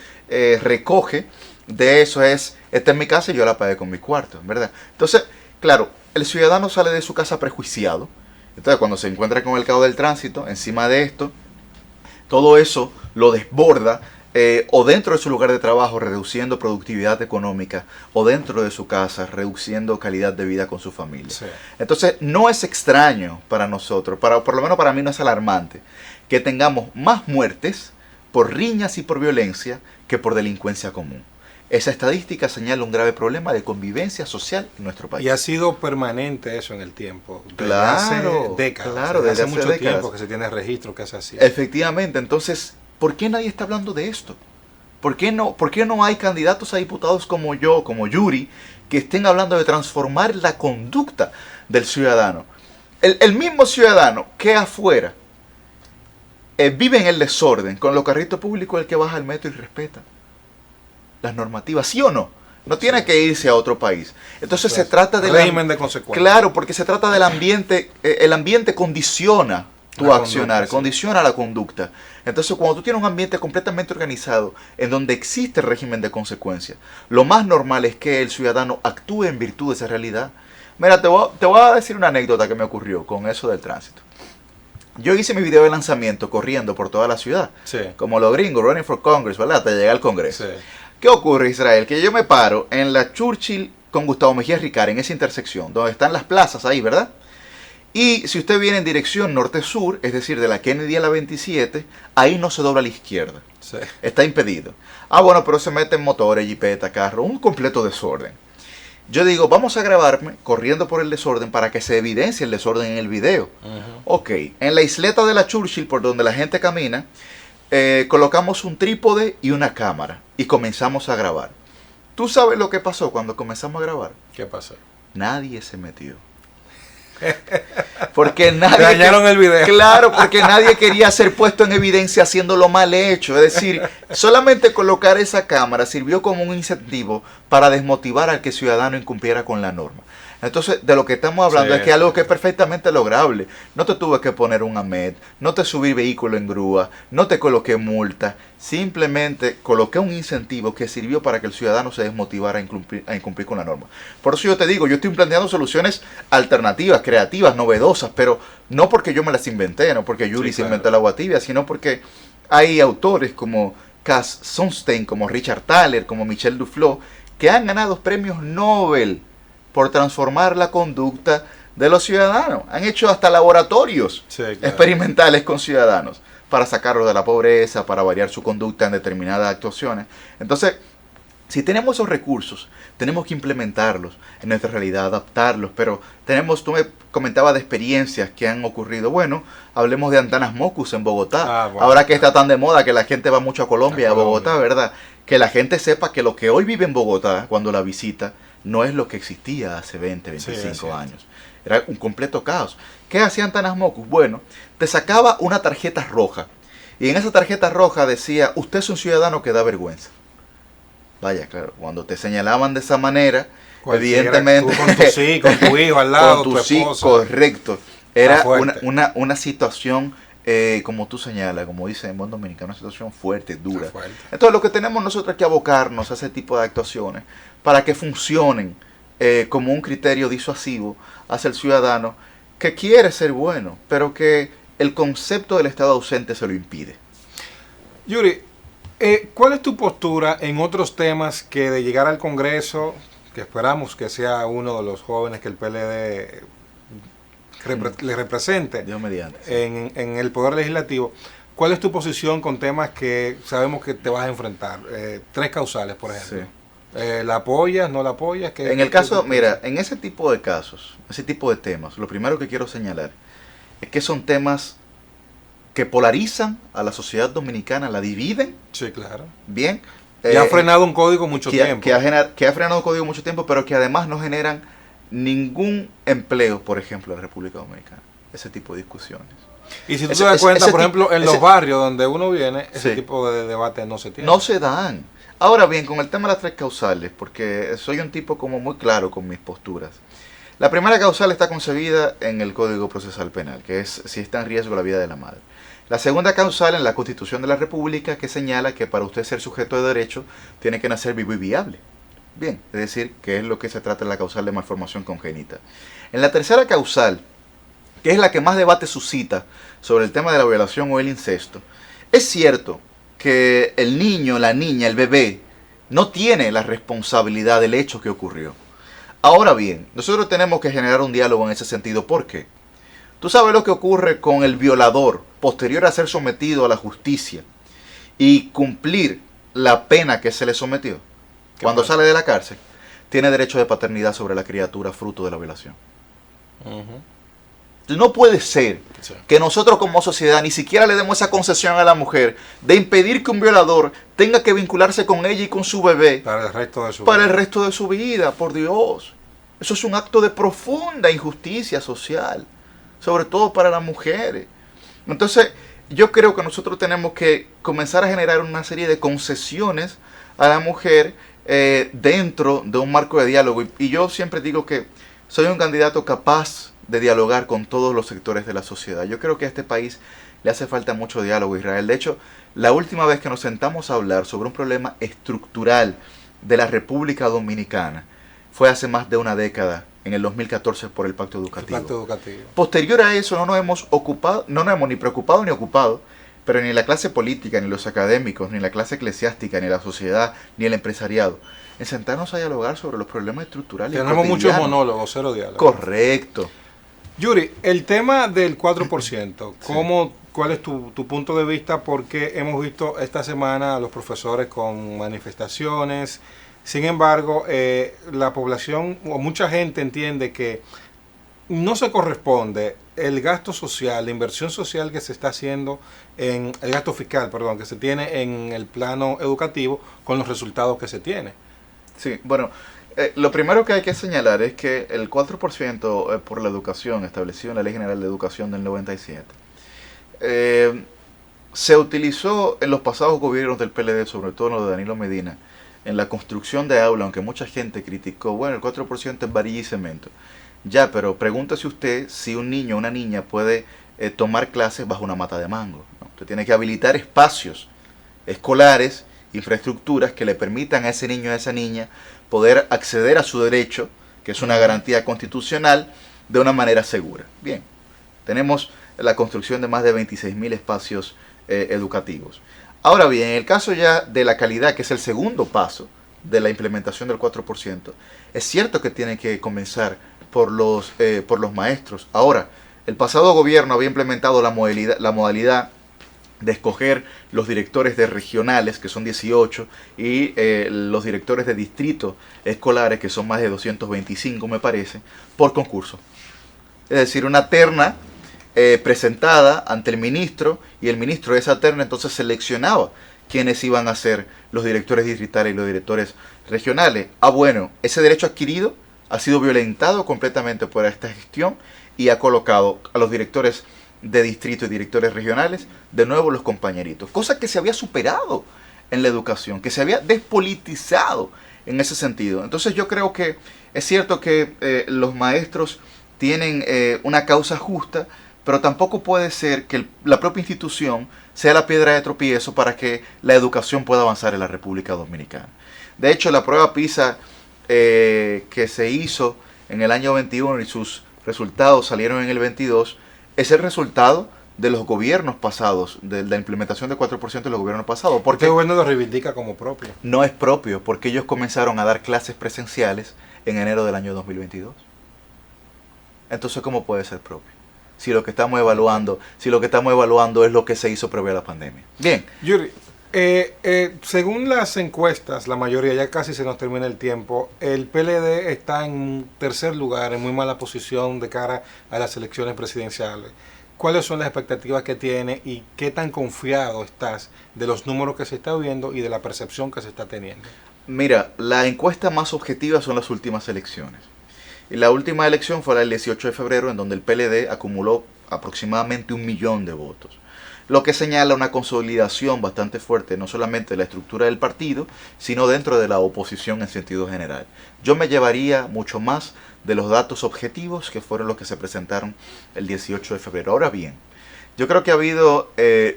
recoge de eso es: esta es mi casa y yo la pagué con mi cuarto, ¿verdad? Entonces, claro, el ciudadano sale de su casa prejuiciado. Entonces, cuando se encuentra con el caos del tránsito, encima de esto, todo eso lo desborda. O dentro de su lugar de trabajo, reduciendo productividad económica, o dentro de su casa, reduciendo calidad de vida con su familia. Sí. Entonces, no es extraño para nosotros, por lo menos para mí no es alarmante, que tengamos más muertes por riñas y por violencia que por delincuencia común. Esa estadística señala un grave problema de convivencia social en nuestro país. Y ha sido permanente eso en el tiempo. Desde Claro, hace décadas. claro, desde hace desde mucho hace décadas. tiempo que se tiene registro que es así. Efectivamente, entonces, ¿por qué nadie está hablando de esto? ¿Por qué no hay candidatos a diputados como yo, como Yuri, que estén hablando de transformar la conducta del ciudadano? El mismo ciudadano que afuera vive en el desorden, con los carritos públicos, el que baja al metro y respeta las normativas, ¿sí o no? No tiene Sí. que irse a otro país. Entonces se Claro. trata del Régimen de consecuencias. Claro, porque se trata del ambiente. El ambiente condiciona tu La accionar, conducta, sí. condiciona la conducta. Entonces, cuando tú tienes un ambiente completamente organizado, en donde existe el régimen de consecuencias, lo más normal es que el ciudadano actúe en virtud de esa realidad. Mira, te voy a decir una anécdota que me ocurrió con eso del tránsito. Yo hice mi video de lanzamiento corriendo por toda la ciudad, Sí. como los gringos, running for Congress, ¿verdad? Hasta llegar al Congreso. Sí. ¿Qué ocurre, Israel? Que yo me paro en la Churchill con Gustavo Mejía Ricard, en esa intersección, donde están las plazas ahí, ¿verdad? Y si usted viene en dirección norte-sur, es decir, de la Kennedy a la 27, ahí no se dobla a la izquierda. Sí. Está impedido. Ah, bueno, pero se meten motores, jipeta, carro, un completo desorden. Yo digo, vamos a grabarme corriendo por el desorden para que se evidencie el desorden en el video. Ok, en la isleta de la Churchill, por donde la gente camina, colocamos un trípode y una cámara y comenzamos a grabar. ¿Tú sabes lo que pasó cuando comenzamos a grabar? ¿Qué pasó? Nadie se metió. Porque nadie Dañaron el video. Claro, porque nadie quería ser puesto en evidencia haciéndolo mal hecho. Es decir, solamente colocar esa cámara sirvió como un incentivo para desmotivar al que el ciudadano incumpliera con la norma. Entonces, de lo que estamos hablando Sí, es que algo que es perfectamente lograble. No te tuve que poner un AMET, no te subí vehículo en grúa, no te coloqué multa. Simplemente coloqué un incentivo que sirvió para que el ciudadano se desmotivara a incumplir con la norma. Por eso yo te digo, yo estoy planteando soluciones alternativas, creativas, novedosas, pero no porque yo me las inventé, no porque Yuri se inventó el agua tibia, sino porque hay autores como Cass Sunstein, como Richard Thaler, como Michel Duflo, que han ganado premios Nobel por transformar la conducta de los ciudadanos. Han hecho hasta laboratorios Sí, claro. experimentales con ciudadanos para sacarlos de la pobreza, para variar su conducta en determinadas actuaciones. Entonces, si tenemos esos recursos, tenemos que implementarlos en nuestra realidad, adaptarlos, pero tú me comentabas de experiencias que han ocurrido. Bueno, hablemos de Antanas Mockus en Bogotá. Bueno. Ahora que está tan de moda que la gente va mucho a Colombia, a Bogotá, ¿verdad? Que la gente sepa que lo que hoy vive en Bogotá, cuando la visita, no es lo que existía hace 20, 25 años. Era un completo caos. ¿Qué hacía Antanas Mockus? Bueno, te sacaba una tarjeta roja. Y en esa tarjeta roja decía, usted es un ciudadano que da vergüenza. Vaya, claro, cuando te señalaban de esa manera, Cualquiera, evidentemente... tú con tu hijo al lado, con tu tus hijos, esposa. correcto. Era fuerte. una situación, como tú señalas, como dice en buen dominicano, una situación fuerte, dura. Está fuerte. Entonces lo que tenemos nosotros es que abocarnos a ese tipo de actuaciones para que funcionen como un criterio disuasivo hacia el ciudadano que quiere ser bueno, pero que el concepto del Estado ausente se lo impide. Yuri, ¿cuál es tu postura en otros temas que de llegar al Congreso, que esperamos que sea uno de los jóvenes que el PLD le represente Dios mediante. Sí. en el Poder Legislativo? ¿Cuál es tu posición con temas que sabemos que te vas a enfrentar? 3 causales, por ejemplo. Sí. ¿La apoyas, no la apoyas? En el caso, mira, en ese tipo de casos, ese tipo de temas, lo primero que quiero señalar es que son temas que polarizan a la sociedad dominicana, la dividen, Sí, claro. bien. Y ha frenado un código mucho tiempo. Que ha frenado el código mucho tiempo, pero que además no generan ningún empleo, por ejemplo, en la República Dominicana. Ese tipo de discusiones. Y si tú te das cuenta, por ejemplo, en los ese- barrios donde uno viene, ese Sí. tipo de debate no se tiene. No se dan. Ahora bien, con el tema de las 3 causales, porque soy un tipo como muy claro con mis posturas. La primera causal está concebida en el Código Procesal Penal, que es si está en riesgo la vida de la madre. La segunda causal en la Constitución de la República, que señala que para usted ser sujeto de derecho tiene que nacer vivo y viable. Bien, es decir, que es lo que se trata en la causal de malformación congénita. En la tercera causal, que es la que más debate suscita sobre el tema de la violación o el incesto, es cierto que el niño, la niña, el bebé, no tiene la responsabilidad del hecho que ocurrió. Ahora bien, nosotros tenemos que generar un diálogo en ese sentido. ¿Por qué? Tú sabes lo que ocurre con el violador posterior a ser sometido a la justicia y cumplir la pena que se le sometió. Cuando sale de la cárcel, tiene derecho de paternidad sobre la criatura fruto de la violación. No puede ser Sí. que nosotros como sociedad ni siquiera le demos esa concesión a la mujer de impedir que un violador tenga que vincularse con ella y con su bebé Para el resto de su para el vida. resto de su vida, por Dios. Eso es un acto de profunda injusticia social, sobre todo para las mujeres. Entonces, yo creo que nosotros tenemos que comenzar a generar una serie de concesiones a la mujer dentro de un marco de diálogo. Y yo siempre digo que soy un candidato capaz de dialogar con todos los sectores de la sociedad. Yo creo que a este país le hace falta mucho diálogo, Israel. De hecho, la última vez que nos sentamos a hablar sobre un problema estructural de la República Dominicana fue hace más de una década, en el 2014, por el Pacto Educativo. El Pacto Educativo. Posterior a eso no nos hemos ni preocupado ni ocupado, pero ni la clase política, ni los académicos, ni la clase eclesiástica, ni la sociedad, ni el empresariado, en sentarnos a dialogar sobre los problemas estructurales. Tenemos muchos monólogos, cero diálogo. Correcto. Yuri, el tema del 4%, ¿cuál es tu punto de vista? Porque hemos visto esta semana a los profesores con manifestaciones. Sin embargo, la población o mucha gente entiende que no se corresponde el gasto social, la inversión social que se está haciendo, el gasto fiscal, perdón, que se tiene en el plano educativo con los resultados que se tiene. Sí, bueno, lo primero que hay que señalar es que el 4% por la educación establecido en la Ley General de Educación del 97 se utilizó en los pasados gobiernos del PLD, sobre todo en lo de Danilo Medina, en la construcción de aula, aunque mucha gente criticó, bueno, el 4% es varilla y cemento. Ya, pero pregúntese usted si un niño o una niña puede tomar clases bajo una mata de mango, ¿no? Usted tiene que habilitar espacios escolares, infraestructuras que le permitan a ese niño o a esa niña poder acceder a su derecho, que es una garantía constitucional, de una manera segura. Bien, tenemos la construcción de más de 26.000 espacios educativos. Ahora bien, en el caso ya de la calidad, que es el segundo paso de la implementación del 4%, es cierto que tiene que comenzar por los maestros. Ahora, el pasado gobierno había implementado la modalidad de escoger los directores de regionales, que son 18, y los directores de distrito escolares, que son más de 225, me parece, por concurso. Es decir, una terna presentada ante el ministro, y el ministro de esa terna entonces seleccionaba quiénes iban a ser los directores distritales y los directores regionales. Bueno, ese derecho adquirido ha sido violentado completamente por esta gestión y ha colocado a los directores de distrito y directores regionales de nuevo los compañeritos, cosa que se había superado en la educación, que se había despolitizado en ese sentido. Entonces yo creo que es cierto que los maestros tienen una causa justa, pero tampoco puede ser que la propia institución sea la piedra de tropiezo para que la educación pueda avanzar en la República Dominicana. De hecho, la prueba PISA que se hizo en el año 21 y sus resultados salieron en el 22, es el resultado de los gobiernos pasados, de la implementación del 4% de los gobiernos pasados. Porque este gobierno lo reivindica como propio. No es propio, porque ellos comenzaron a dar clases presenciales en enero del año 2022. Entonces, ¿cómo puede ser propio? Si lo que estamos evaluando es lo que se hizo previo a la pandemia. Bien. Yuri, según las encuestas, la mayoría, ya casi se nos termina el tiempo, el PLD está en tercer lugar, en muy mala posición de cara a las elecciones presidenciales. ¿Cuáles son las expectativas que tiene y qué tan confiado estás de los números que se está viendo y de la percepción que se está teniendo? Mira, la encuesta más objetiva son las últimas elecciones. Y la última elección fue la del 18 de febrero, en donde el PLD acumuló aproximadamente 1 millón de votos. Lo que señala una consolidación bastante fuerte, no solamente de la estructura del partido, sino dentro de la oposición en sentido general. Yo me llevaría mucho más de los datos objetivos que fueron los que se presentaron el 18 de febrero. Ahora bien, yo creo que ha habido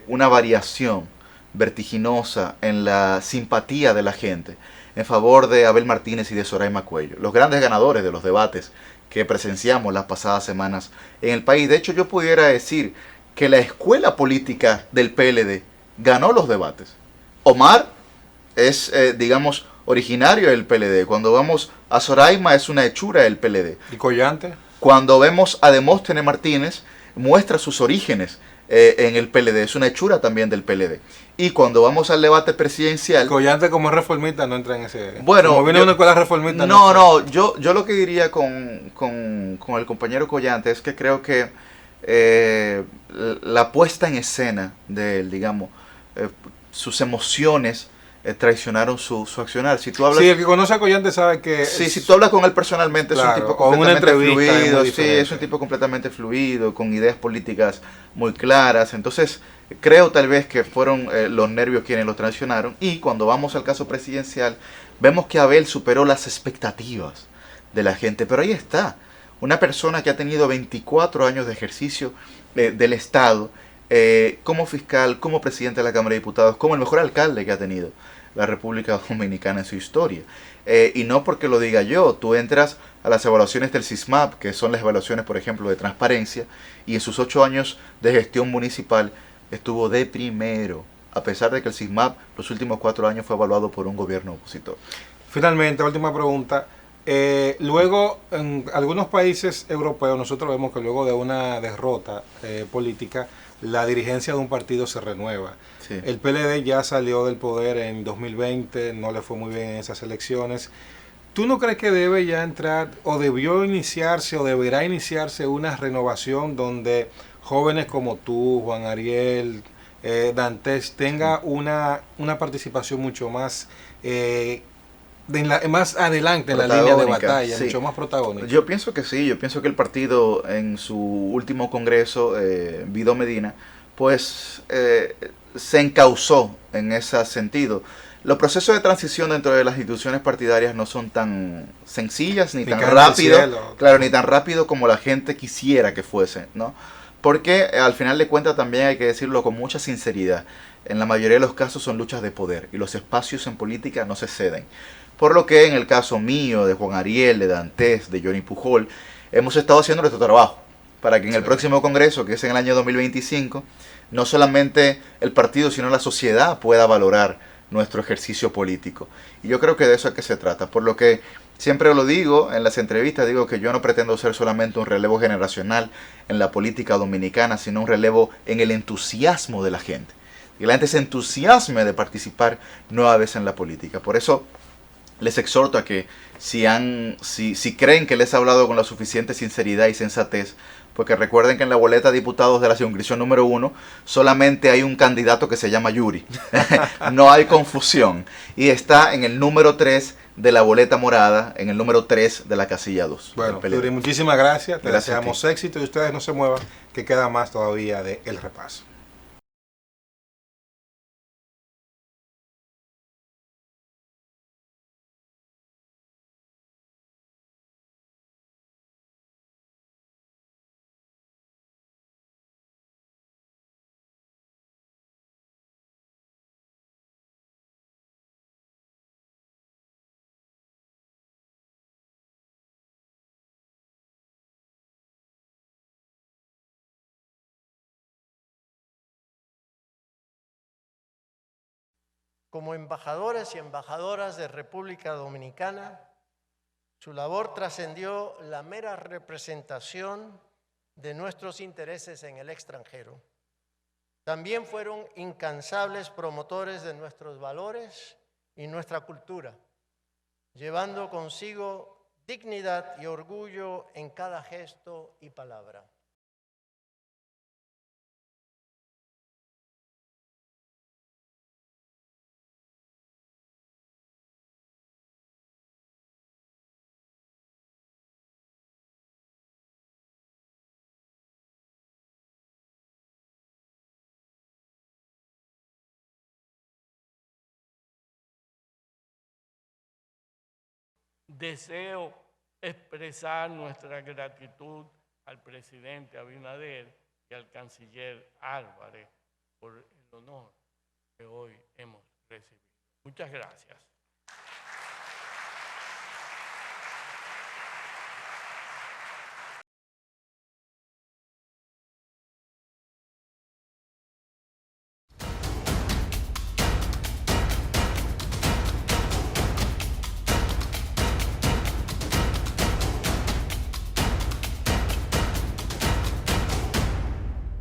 una variación vertiginosa en la simpatía de la gente en favor de Abel Martínez y de Soraima Cuello, los grandes ganadores de los debates que presenciamos las pasadas semanas en el país. De hecho, yo pudiera decir que la escuela política del PLD ganó los debates. Omar es, digamos, originario del PLD. Cuando vamos a Soraima es una hechura del PLD. ¿Y Collante? Cuando vemos a Demóstenes Martínez, muestra sus orígenes en el PLD. Es una hechura también del PLD. Y cuando vamos al debate presidencial... Collante como reformista no entra en ese... Bueno, como viene una escuela reformista... Yo lo que diría con el compañero Collante es que creo que la puesta en escena de él, digamos, sus emociones traicionaron su accionar. Si tú hablas, sí, el que conoce a Collante sabe que... Sí, si tú hablas con él personalmente, claro, es un tipo completamente fluido, es un tipo completamente fluido, con ideas políticas muy claras. Entonces, creo tal vez que fueron los nervios quienes lo traicionaron. Y cuando vamos al caso presidencial, vemos que Abel superó las expectativas de la gente, pero ahí está, una persona que ha tenido 24 años de ejercicio del Estado, como fiscal, como presidente de la Cámara de Diputados, como el mejor alcalde que ha tenido la República Dominicana en su historia. Y no porque lo diga yo, tú entras a las evaluaciones del SISMAP, que son las evaluaciones, por ejemplo, de transparencia, y en sus 8 años de gestión municipal estuvo de primero, a pesar de que el SISMAP los últimos 4 años fue evaluado por un gobierno opositor. Finalmente, última pregunta. Luego, en algunos países europeos, nosotros vemos que luego de una derrota política, la dirigencia de un partido se renueva. Sí. El PLD ya salió del poder en 2020, no le fue muy bien en esas elecciones. ¿Tú no crees que debe ya entrar, o debió iniciarse, o deberá iniciarse una renovación donde jóvenes como tú, Juan Ariel, Dantes, tenga una participación mucho más más adelante en la línea de batalla, sí, mucho más protagónica? Yo pienso que sí, yo pienso que el partido en su último congreso, Vido Medina, pues se encauzó en ese sentido. Los procesos de transición dentro de las instituciones partidarias no son tan sencillas ni tan rápidos, claro, ni tan rápido como la gente quisiera que fuesen, ¿no? Porque al final de cuentas también hay que decirlo con mucha sinceridad. En la mayoría de los casos son luchas de poder y los espacios en política no se ceden. Por lo que en el caso mío, de Juan Ariel, de Dantes, de Johnny Pujol, hemos estado haciendo nuestro trabajo para que en el próximo congreso, que es en el año 2025, no solamente el partido, sino la sociedad pueda valorar nuestro ejercicio político. Y yo creo que de eso es que se trata. Por lo que siempre lo digo en las entrevistas, digo que yo no pretendo ser solamente un relevo generacional en la política dominicana, sino un relevo en el entusiasmo de la gente. Que la gente se entusiasme de participar nueva vez en la política. Por eso les exhorto a que si creen que les he hablado con la suficiente sinceridad y sensatez, porque recuerden que en la boleta de diputados de la circunscripción número 1 solamente hay un candidato que se llama Yuri. No hay confusión. Y está en el número 3 de la boleta morada, en el número 3 de la casilla 2. Bueno, Yuri, muchísimas gracias. Te deseamos éxito y ustedes no se muevan, que queda más todavía de El Repaso. Como embajadores y embajadoras de República Dominicana, su labor trascendió la mera representación de nuestros intereses en el extranjero. También fueron incansables promotores de nuestros valores y nuestra cultura, llevando consigo dignidad y orgullo en cada gesto y palabra. Deseo expresar nuestra gratitud al presidente Abinader y al canciller Álvarez por el honor que hoy hemos recibido. Muchas gracias.